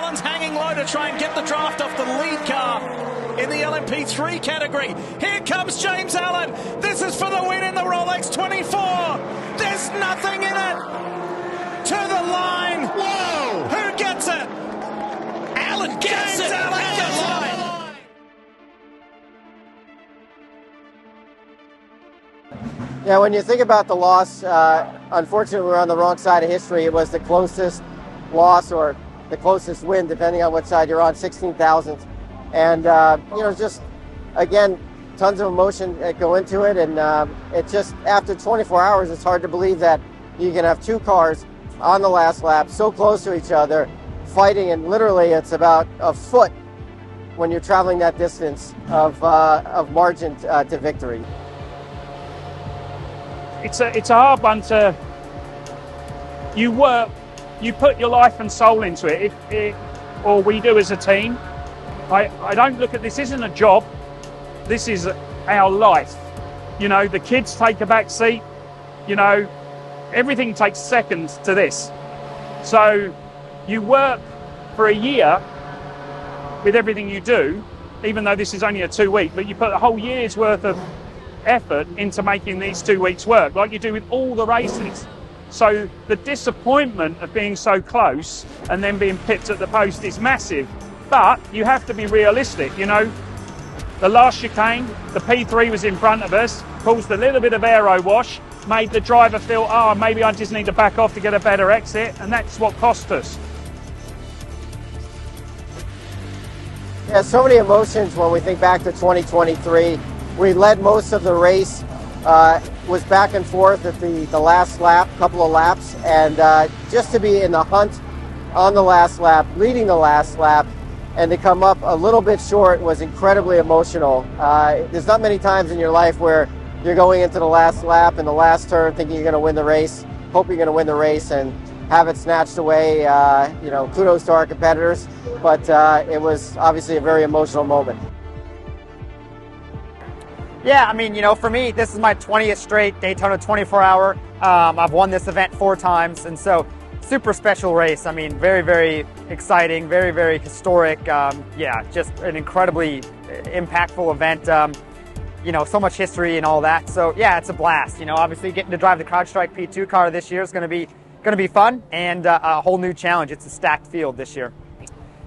Alan's hanging low to try and get the draft off the lead car in the LMP3 category. Here comes James Allen. This is for the win in the Rolex 24. There's nothing in it. To the line. Whoa! Who gets it? Allen gets James it. Allen gets it. Yeah, when you think about the loss, unfortunately we're on the wrong side of history. It was the closest loss or the closest win, depending on what side you're on, 16,000th. And, just, again, tons of emotion that go into it. And it just, after 24 hours, it's hard to believe that you can have two cars on the last lap, so close to each other, fighting, and literally it's about a foot when you're traveling that distance of margin to victory. It's a hard one to. You put your life and soul into it. Or we do as a team. I don't look at this isn't a job. This is our life. The kids take a back seat. Everything takes seconds to this. So you work for a year with everything you do, even though this is only a 2 week, but you put a whole year's worth of effort into making these 2 weeks work, like you do with all the races. So the disappointment of being so close and then being pipped at the post is massive. But you have to be realistic. The last chicane, the P3 was in front of us, caused a little bit of aero wash, made the driver feel, maybe I just need to back off to get a better exit, and that's what cost us. Yeah, so many emotions when we think back to 2023. We led most of the race, was back and forth at the last lap, couple of laps, and just to be in the hunt on the last lap, leading the last lap, and to come up a little bit short was incredibly emotional. There's not many times in your life where you're going into the last lap and the last turn thinking you're going to win the race, hope you're going to win the race, and have it snatched away. Kudos to our competitors, but it was obviously a very emotional moment. Yeah, for me, this is my 20th straight Daytona 24-hour. I've won this event 4 times, and so super special race. Very, very exciting, very, very historic. Just an incredibly impactful event. So much history and all that. So yeah, it's a blast. Obviously getting to drive the Crowdstrike P2 car this year is going to be fun and a whole new challenge. It's a stacked field this year.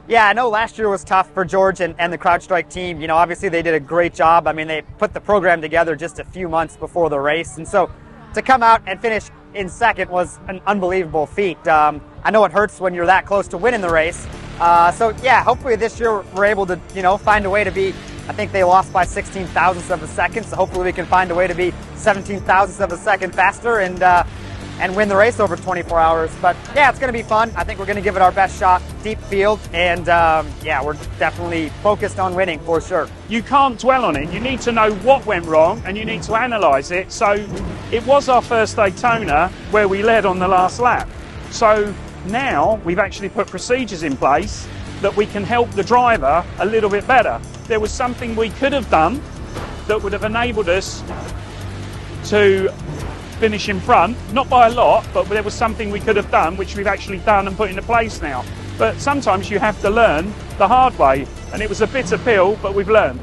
Yeah, I know last year was tough for George and the Crowdstrike team. Obviously they did a great job. They put the program together just a few months before the race. And so to come out and finish in second was an unbelievable feat. I know it hurts when you're that close to winning the race. So yeah, hopefully this year we're able to, find a way to be, I think they lost by 16 thousandths of a second. So hopefully we can find a way to be 17 thousandths of a second faster and win the race over 24 hours. But yeah, it's going to be fun. I think we're going to give it our best shot, deep field, and we're definitely focused on winning for sure. You can't dwell on it. You need to know what went wrong and you need to analyse it. So it was our first Daytona where we led on the last lap. So now we've actually put procedures in place that we can help the driver a little bit better. There was something we could have done that would have enabled us to finish in front, not by a lot, but there was something we could have done which we've actually done and put into place now. But sometimes you have to learn the hard way, and it was a bitter pill, but we've learned.